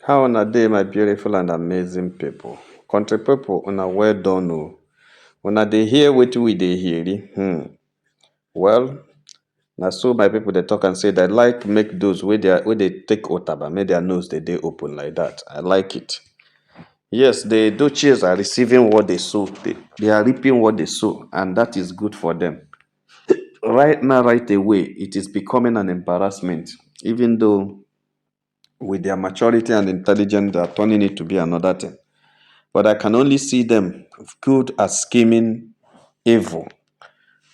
How on a day, my beautiful and amazing people? Country people, on a well done. Oh. When they hear what we they hear, well, now so my people they talk and say they like make those where they take otaba, make their nose they open like that. I like it. Yes, the Edochies are receiving what they sow. They are reaping what they sow, and that is good for them. Right now, right away, it is becoming an embarrassment, even though with their maturity and intelligence, they are turning it to be another thing. But I can only see them good at scheming evil,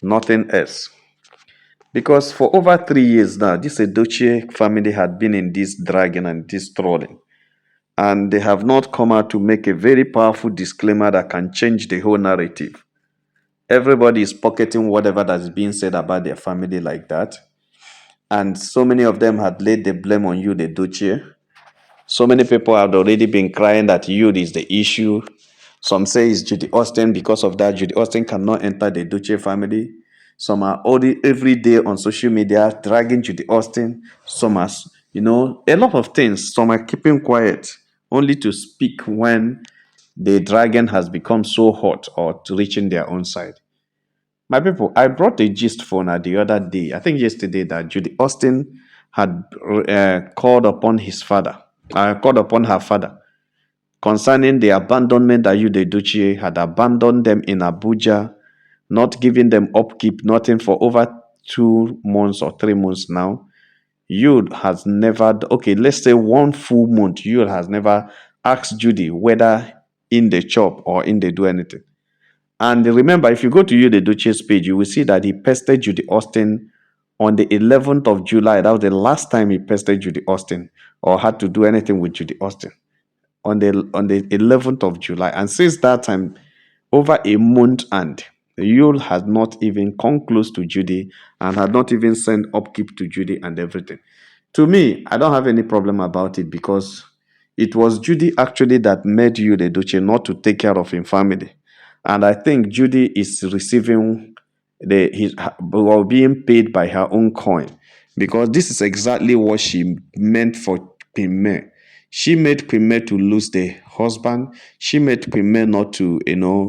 nothing else. Because for over 3 years now, this Edochie family had been in this dragging and this trolling. And they have not come out to make a very powerful disclaimer that can change the whole narrative. Everybody is pocketing whatever that's being said about their family like that. And so many of them had laid the blame on you, the Edochie. So many people had already been crying that youth is the issue. Some say it's Judy Austin. Because of that, Judy Austin cannot enter the Duce family. Some are already every day on social media dragging Judy Austin. Some are, a lot of things. Some are keeping quiet, only to speak when the dragon has become so hot or to reaching their own side. My people, I brought a gist for now the other day. I think yesterday that Judy Austin had called upon his father, called upon her father concerning the abandonment that Yude Duchie had abandoned them in Abuja, not giving them upkeep, nothing for over 2 months or 3 months now. Yud has never, okay, let's say 1 full month, Yud has never asked Judy whether in the chop or in the do anything. And remember, if you go to Yude Duchie's page, you will see that he pested Judy Austin on the 11th of July. That was the last time he pested Judy Austin or had to do anything with Judy Austin on the 11th of July. And since that time, over a month and Yule had not even come close to Judy and had not even sent upkeep to Judy and everything. To me, I don't have any problem about it because it was Judy actually that made you the Duce not to take care of his family. And I think Judy is receiving or being paid by her own coin because this is exactly what she meant for Pime. She made Pime to lose the husband. She made Pime not to,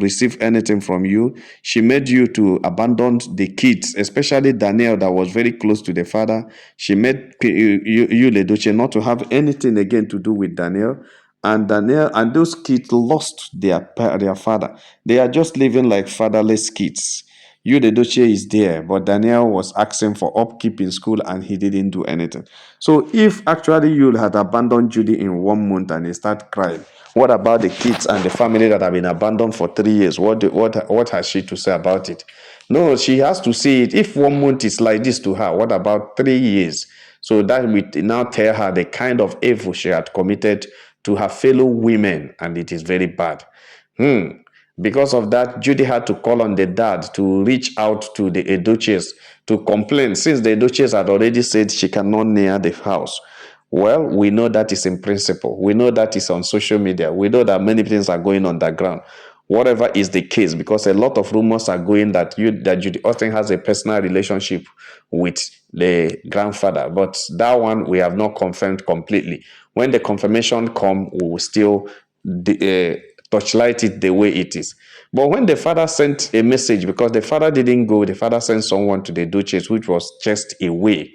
receive anything from you. She made you to abandon the kids, especially Daniel, that was very close to the father. She made you Ledoche, not to have anything again to do with Daniel. And Daniel and those kids lost their father. They are just living like fatherless kids. Yudedoche is there, but Daniel was asking for upkeep in school and he didn't do anything. So if actually you had abandoned Judy in 1 month and he start crying, what about the kids and the family that have been abandoned for 3 years? What has she to say about it? No, she has to see it. If 1 month is like this to her, what about 3 years? So that will now tell her the kind of evil she had committed to her fellow women, and it is very bad. Because of that, Judy had to call on the dad to reach out to the Edochies to complain since the Edochies had already said she cannot near the house. Well, we know that is in principle. We know that is on social media. We know that many things are going on the ground. Whatever is the case, because a lot of rumors are going that Judy Austin has a personal relationship with the grandfather, but that one we have not confirmed completely. When the confirmation come, we will still touchlight it the way it is. But when the father sent a message, because the father didn't go, the father sent someone to the Duchess, which was just away,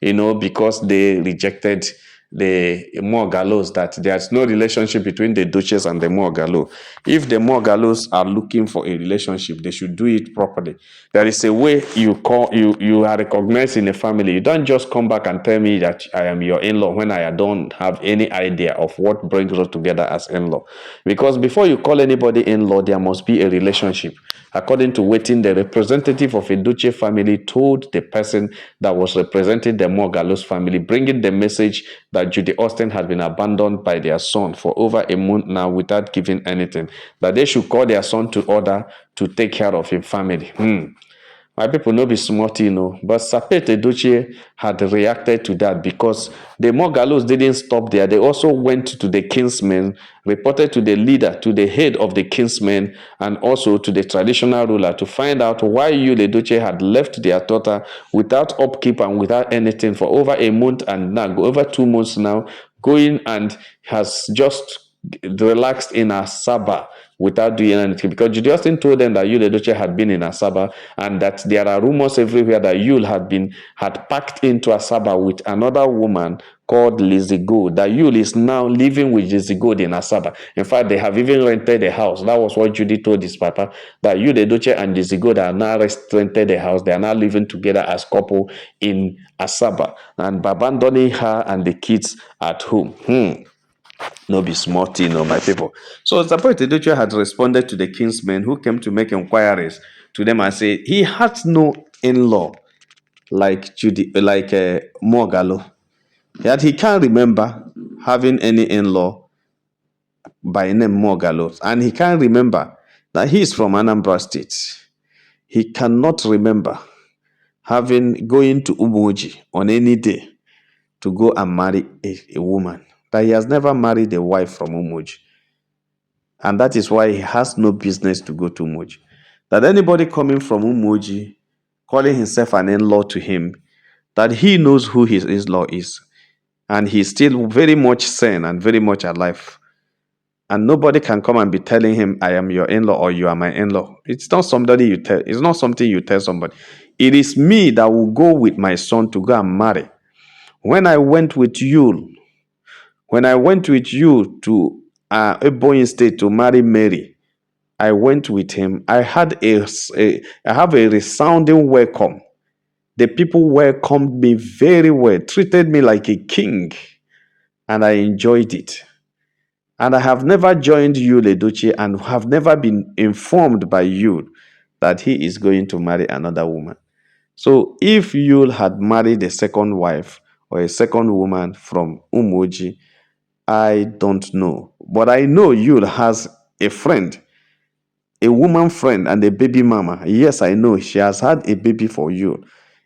because they rejected the Morgalos, that there's no relationship between the Duchess and the Morgalo. If the Morgalos are looking for a relationship, they should do it properly. There is a way you are recognized in a family. You don't just come back and tell me that I am your in-law when I don't have any idea of what brings us together as in-law. Because before you call anybody in-law, there must be a relationship. According to waiting, the representative of a Duce family told the person that was representing the Morgalos family, bringing the message that Judy Austin had been abandoned by their son for over a month now without giving anything, that they should call their son to order to take care of his family. My people no be smart, but Sapete Edochie had reacted to that because the Morgalos didn't stop there. They also went to the Kinsmen, reported to the leader, to the head of the Kinsmen, and also to the traditional ruler to find out why you, Edochie, had left their daughter without upkeep and without anything for over a month and now, over 2 months now, going and has just relaxed in Asaba without doing anything, because Judy Austin told them that Yul Edochie had been in Asaba, and that there are rumors everywhere that Yul had packed into Asaba with another woman called Lizzie Gold, that Yul is now living with Lizzie Gold in Asaba. In fact, they have even rented a house. That was what Judy told his papa, that Yul Edochie and Lizzie Gold are now rented a house. They are now living together as couple in Asaba, and abandoning her and the kids at home. No be small thing, my people. So Support Edochie had responded to the Kinsmen who came to make inquiries to them and say he had no in-law like Mogalo. That he can't remember having any in-law by name Mogalo, and he can't remember that he is from Anambra State. He cannot remember having going to Umoji on any day to go and marry a woman. That he has never married a wife from Umoji. And that is why he has no business to go to Umoji. That anybody coming from Umoji, calling himself an in-law to him, that he knows who his in-law is. And he's still very much sane and very much alive. And nobody can come and be telling him, I am your in-law or you are my in-law. It's not somebody you tell. It's not something you tell somebody. It is me that will go with my son to go and marry. When I went with you to Ebonyi State to marry Mary, I went with him. I have a resounding welcome. The people welcomed me very well, treated me like a king, and I enjoyed it. And I have never joined Yul Edochie and have never been informed by Yul that he is going to marry another woman. So if Yul had married a second wife or a second woman from Umoji, I don't know. But I know Yul has a friend, a woman friend, and a baby mama. Yes, I know she has had a baby for Yul,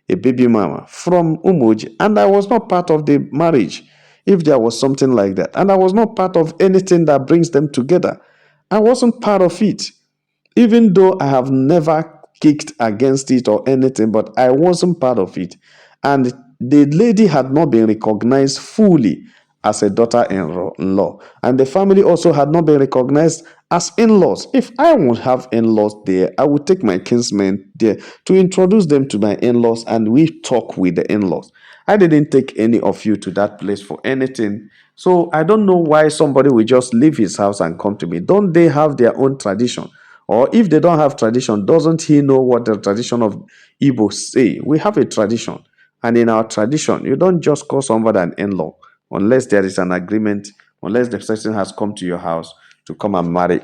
a baby mama from Umoji, and I was not part of the marriage. If there was something like that, and I was not part of anything that brings them together, I wasn't part of it. Even though I have never kicked against it or anything, but I wasn't part of it. And the lady had not been recognized fully as a daughter-in-law. And the family also had not been recognized as in-laws. If I would have in-laws there, I would take my kinsmen there to introduce them to my in-laws, and we talk with the in-laws. I didn't take any of you to that place for anything. So I don't know why somebody will just leave his house and come to me. Don't they have their own tradition? Or if they don't have tradition, doesn't he know what the tradition of Igbo say? We have a tradition. And in our tradition, you don't just call somebody an in-law unless there is an agreement, unless the person has come to your house to come and marry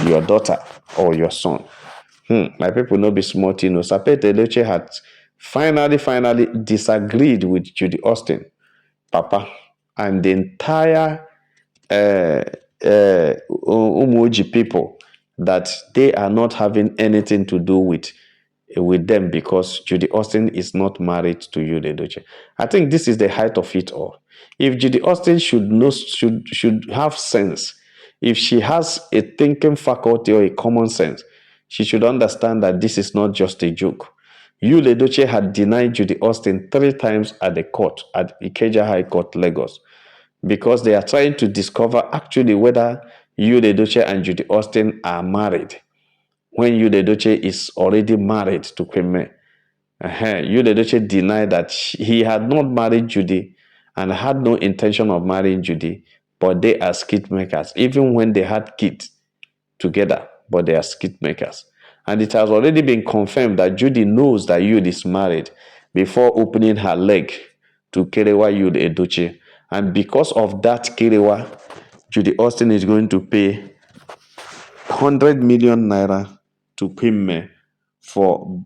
your daughter or your son. My people know be smart, Sapet Edochie had finally disagreed with Judy Austin, Papa, and the entire Umuoji people, that they are not having anything to do with them because Judy Austin is not married to Yul Edochie. I think this is the height of it all. If Judy Austin should have sense, if she has a thinking faculty or a common sense, she should understand that this is not just a joke. Yul Edochie had denied Judy Austin 3 times at the court at Ikeja High Court, Lagos, because they are trying to discover actually whether Yul Edochie and Judy Austin are married, when Yul Edochie is already married to Queen May. Yul Edochie denied that he had not married Judy and had no intention of marrying Judy, but they are skit makers, even when they had kids together, but they are skit makers. And it has already been confirmed that Judy knows that Yul is married before opening her leg to Kerewa Yul Edochie. And because of that Kerewa, Judy Austin is going to pay 100 million naira to Queen May for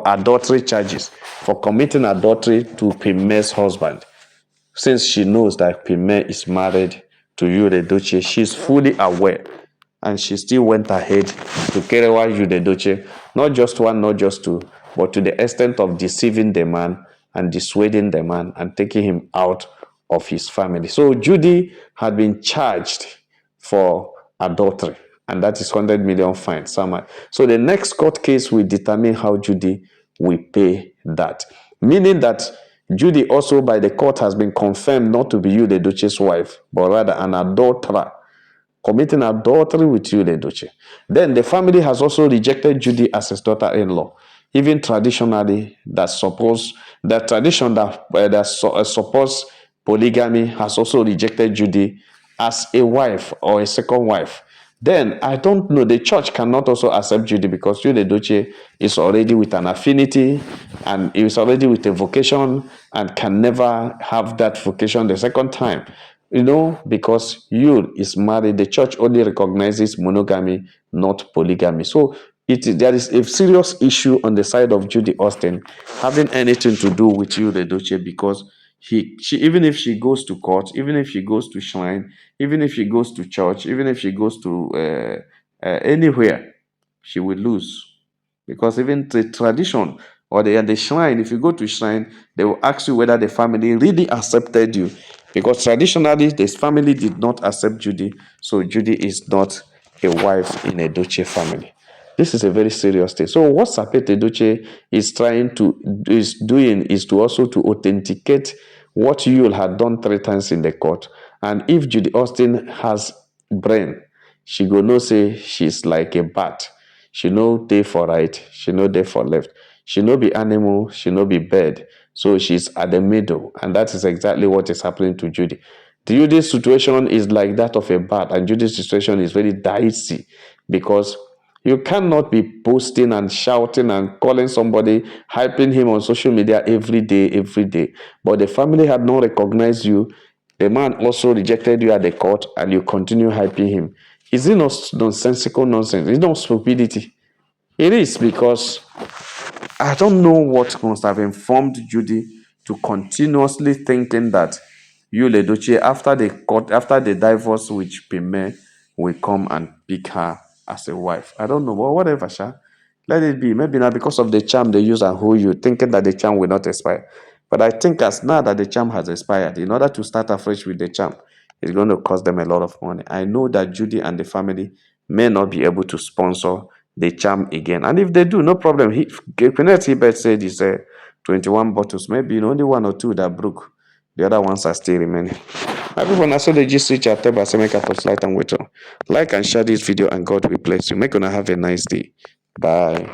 adultery charges, for committing adultery to Queen May's husband. Since she knows that Queen May is married to Yul Edochie, she's fully aware, and she still went ahead to Kerewa Yul Edochie, not just one, not just two, but to the extent of deceiving the man and dissuading the man and taking him out of his family. So Judy had been charged for adultery, and that is 100 million fine. So the next court case will determine how Judy will pay that. Meaning that Judy also by the court has been confirmed not to be Judy Edochie's wife, but rather an adulterer, committing adultery with Judy Edochie. Then the family has also rejected Judy as his daughter-in-law. Even traditionally, that tradition that supports polygamy has also rejected Judy as a wife or a second wife. Then I don't know. The church cannot also accept Judy because Judy Edochie is already with an affinity and is already with a vocation and can never have that vocation the second time. Because you is married, the church only recognizes monogamy, not polygamy. So there is a serious issue on the side of Judy Austin having anything to do with you, Edochie, because she even if she goes to court, even if she goes to shrine, even if she goes to church, even if she goes to anywhere, she will lose. Because even the tradition or the shrine, if you go to shrine, they will ask you whether the family really accepted you. Because traditionally, this family did not accept Judy, so Judy is not a wife in a Edochie family. This is a very serious thing. So what Sapet Edochie is doing is to also to authenticate what Yul had done 3 times in the court. And if Judy Austin has brain, she go know say she's like a bat. She no dey for right, she no dey for left. She no be animal, she no be bird. So she's at the middle, and that is exactly what is happening to Judy. Judy's situation is like that of a bat, and Judy's situation is very dicey because you cannot be posting and shouting and calling somebody, hyping him on social media every day, every day. But the family had not recognized you. The man also rejected you at the court, and you continue hyping him. Is it not nonsensical nonsense? It's not stupidity. It is because I don't know what must have informed Judy to continuously thinking that you, Edochie, after the divorce with Pime, will come and pick her as a wife. I don't know, but whatever, Sha. Let it be. Maybe not because of the charm they use and who you thinking that the charm will not expire. But I think as now that the charm has expired, in order to start afresh with the charm, it's going to cost them a lot of money. I know that Judy and the family may not be able to sponsor the charm again. And if they do, no problem. Kenneth Hibbert said it's 21 bottles. Maybe only 1 or 2 that broke. The other ones are still remaining. Everyone, I saw the just reach out by make a light and wait on. Like and share this video, and God will bless you. Make gonna have a nice day. Bye.